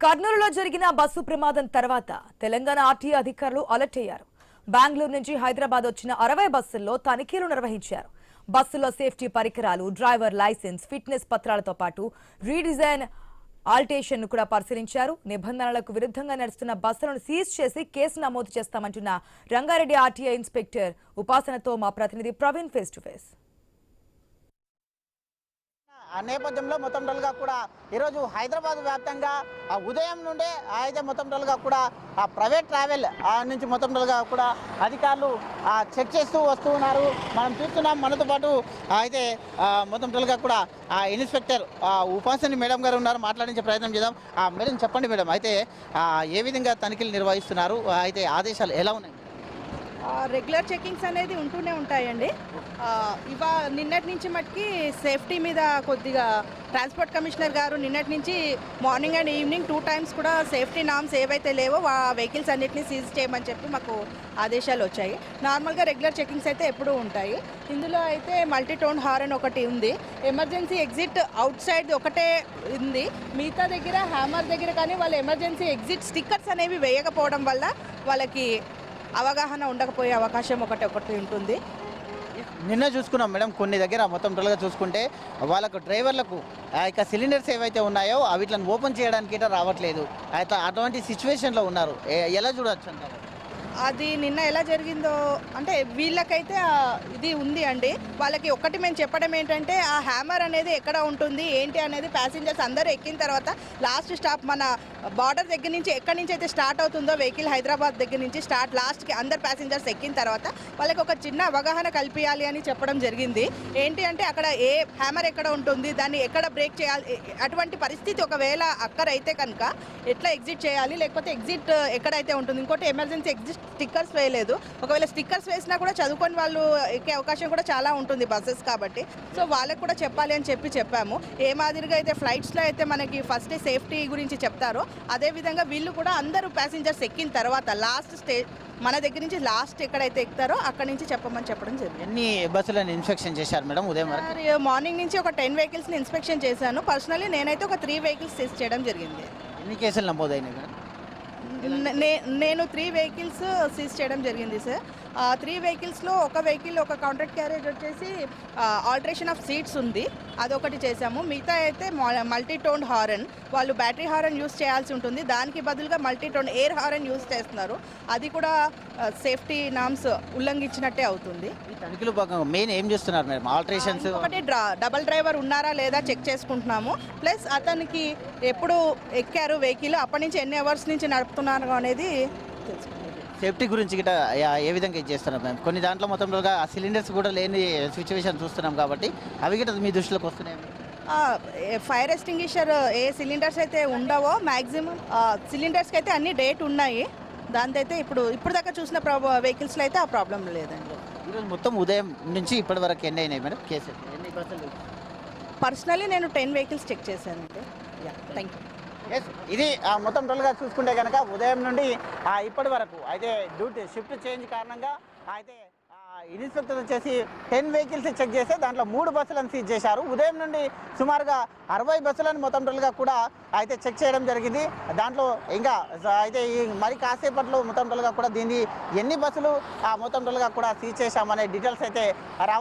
కర్నూలులో జరిగిన బస్సు ప్రమాదం తర్వాత తెలంగాణ ఆర్టీఏ అధికారులు అలర్ట్ అయ్యారు. బెంగళూరు నుంచి హైదరాబాద్ వచ్చిన 60 బస్సుల్లో తనిఖీలు నిర్వహించారు. బస్సులో సేఫ్టీ పరికరాలు, డ్రైవర్ లైసెన్స్, ఫిట్నెస్ పత్రాలతో పాటు రీడిజైన్ ఆల్టేషన్ కూడా పరిశీలించారు. నిబంధనలకు విరుద్ధంగా నడుస్తున్న బస్సులను సీజ్ చేసి కేసు నమోదు చేస్తామంటున్న రంగారెడ్డి ఆర్టీఏ ఇన్స్పెక్టర్ ఉపాసనతో మా ప్రతినిధి ప్రవీణ్ ఫేస్ టు ఫేస్. ఆ నేపథ్యంలో మొత్తం టోల్గా కూడా ఈరోజు హైదరాబాద్ వ్యాప్తంగా ఉదయం నుండే అయితే మొత్తం టోల్గా కూడా ఆ ప్రైవేట్ ట్రావెల్ నుంచి మొత్తం టోల్గా కూడా అధికారులు చెక్ చేస్తూ వస్తూ ఉన్నారు. మనం చూస్తున్నాం. మనతో పాటు అయితే మొత్తం టోల్గా కూడా ఇన్స్పెక్టర్ ఉపాసని మేడం గారు ఉన్నారు. మాట్లాడించే ప్రయత్నం చేద్దాం. మేడం చెప్పండి మేడం, అయితే ఏ విధంగా తనిఖీలు నిర్వహిస్తున్నారు, అయితే ఆదేశాలు ఎలా ఉన్నాయి? రెగ్యులర్ చెకింగ్స్ అనేది ఉంటూనే ఉంటాయండి. నిన్నటి నుంచి మటుకి సేఫ్టీ మీద కొద్దిగా ట్రాన్స్పోర్ట్ కమిషనర్ గారు నిన్నటి నుంచి మార్నింగ్ అండ్ ఈవినింగ్ 2 టైమ్స్ కూడా సేఫ్టీ నామ్స్ ఏవైతే లేవో ఆ వెహికల్స్ అన్నిటిని సీజ్ చేయమని చెప్పి మాకు ఆదేశాలు వచ్చాయి. నార్మల్గా రెగ్యులర్ చెకింగ్స్ అయితే ఎప్పుడూ ఉంటాయి. ఇందులో అయితే మల్టీ టోన్ హారన్ ఒకటి ఉంది, ఎమర్జెన్సీ ఎగ్జిట్ అవుట్ సైడ్ ఒకటే ఉంది. మిగతా దగ్గర హ్యామర్ దగ్గర కానీ వాళ్ళు ఎమర్జెన్సీ ఎగ్జిట్ స్టిక్కర్స్ అనేవి వేయకపోవడం వల్ల వాళ్ళకి అవగాహన ఉండకపోయే అవకాశం ఒకటి ఉంటుంది. నిన్న చూసుకున్నాం మేడం, కొన్ని దగ్గర మొత్తం టోల్గా చూసుకుంటే వాళ్ళకు డ్రైవర్లకు ఇక సిలిండర్స్ ఏవైతే ఉన్నాయో వీటిని ఓపెన్ చేయడానికి రావట్లేదు. అయితే అటువంటి సిచ్యువేషన్లో ఉన్నారు. ఎలా చూడవచ్చు అంటారు? అది నిన్న ఎలా జరిగిందో అంటే వీళ్ళకైతే ఇది ఉంది అండి. వాళ్ళకి ఒక్కటి మేము చెప్పడం ఏంటంటే ఆ హ్యామర్ అనేది ఎక్కడ ఉంటుంది ఏంటి అనేది ప్యాసింజర్స్ అందరూ ఎక్కిన తర్వాత లాస్ట్ స్టాప్ మన బార్డర్ దగ్గర నుంచి ఎక్కడి నుంచి అయితే స్టార్ట్ అవుతుందో వెహికల్ హైదరాబాద్ దగ్గర నుంచి స్టార్ట్ లాస్ట్కి అందరు ప్యాసింజర్స్ ఎక్కిన తర్వాత వాళ్ళకి ఒక చిన్న అవగాహన కల్పించాలి అని చెప్పడం జరిగింది. ఏంటి అంటే అక్కడ ఏ హ్యామర్ ఎక్కడ ఉంటుంది, దాన్ని ఎక్కడ బ్రేక్ చేయాలి, అటువంటి పరిస్థితి ఒకవేళ అక్కడైతే కనుక ఎట్లా ఎగ్జిట్ చేయాలి, లేకపోతే ఎగ్జిట్ ఎక్కడైతే ఉంటుంది. ఇంకోటి ఎమర్జెన్సీ ఎగ్జిట్ స్టిక్కర్స్ వేయలేదు. ఒకవేళ స్టిక్కర్స్ వేసినా కూడా చదువుకొని వాళ్ళు ఎక్కే అవకాశం కూడా చాలా ఉంటుంది బస్సెస్ కాబట్టి. సో వాళ్ళకి కూడా చెప్పాలి అని చెప్పాము. ఏ మాదిరిగా అయితే ఫ్లైట్స్లో అయితే మనకి ఫస్ట్ సేఫ్టీ గురించి చెప్తారో అదేవిధంగా వీళ్ళు కూడా అందరూ ప్యాసింజర్స్ ఎక్కిన తర్వాత లాస్ట్ స్టేజ్ మన దగ్గర నుంచి లాస్ట్ ఎక్కడైతే ఎక్కుతారో అక్కడ నుంచి చెప్పడం జరిగింది. ఎన్ని బస్సులను ఇన్స్పెక్షన్ చేశారు మేడం ఉదయం? మార్నింగ్ నుంచి ఒక 10 వెహికల్స్ని ఇన్స్పెక్షన్ చేశాను. పర్సనలీ నేనైతే ఒక 3 వెహికల్స్ సీజ్ చేయడం జరిగింది. ఎన్ని కేసులు నమోదైనాయి మేడం? నేను 3 వెహికల్స్ సీజ్ చేయడం జరిగింది సార్. 3 వెహికల్స్లో ఒక వెహికల్ ఒక కాంట్రాక్ట్ క్యారేజ్ వచ్చేసి ఆల్టరేషన్ ఆఫ్ సీట్స్ ఉంది, అదొకటి చేశాము. మిగతా అయితే మల్టీ టోన్ హారన్, వాళ్ళు బ్యాటరీ హారన్ యూస్ చేయాల్సి ఉంటుంది, దానికి బదులుగా multi tone air horn use చేస్తున్నారు. అది కూడా సేఫ్టీ నామ్స్ ఉల్లంఘించినట్టే అవుతుంది. ఈ తనిఖీలు భాగంగా మెయిన్ ఏం చేస్తున్నారు మేడం? ఆల్టరేషన్స్ ఒకటి డబల్ డ్రైవర్ ఉన్నారా లేదా చెక్ చేసుకుంటున్నాము. ప్లస్ అతనికి ఎప్పుడు ఎక్కారు వెహికల్, అప్పటి నుంచి ఎన్ని అవర్స్ నుంచి నడుపుతున్నారు అనేది తెలుసుకుంటాం. సేఫ్టీ గురించి గిట్ట ఏ విధంగా ఇది చేస్తున్నారు మేము? కొన్ని దాంట్లో మొత్తం సిలిండర్స్ కూడా లేని సిచ్యువేషన్ చూస్తున్నాం కాబట్టి అవి గిట్ట మీ దృష్టిలోకి వస్తున్నాయి? ఫైర్ ఎక్స్టింగ్విషర్ ఏ సిలిండర్స్ అయితే ఉండవో మ్యాక్సిమం సిలిండర్స్కి అయితే అన్ని డేట్ ఉన్నాయి. దాంతో అయితే ఇప్పుడు దాకా చూసిన వెహికల్స్లో అయితే ఆ ప్రాబ్లం లేదండి. ఈరోజు మొత్తం ఉదయం నుంచి ఇప్పటి వరకు ఎన్ని అయినాయి మేడం కేసులు? ఎన్ని బస్సులు? పర్సనలీ నేను 10 వెహికల్స్ చెక్ చేశానండి. Thank you. ఇది మొత్తం టోల్గా చూసుకుంటే కనుక ఉదయం నుండి ఇప్పటి వరకు అయితే డ్యూటీ షిఫ్ట్ చేంజ్ కారణంగా అయితే ఇన్స్పెక్టర్ వచ్చేసి 10 వెహికల్స్ చెక్ చేస్తే దాంట్లో 3 బస్సులను సీజ్ చేశారు. ఉదయం నుండి సుమారుగా 60 బస్సులను మొత్తం టోల్గా కూడా అయితే చెక్ చేయడం జరిగింది. దాంట్లో ఇంకా అయితే ఈ మరి కాసేపట్లో మొత్తం టోల్గా కూడా దీన్ని ఎన్ని బస్సులు మొత్తం టోల్గా కూడా సీజ్ చేశామనే డీటెయిల్స్ అయితే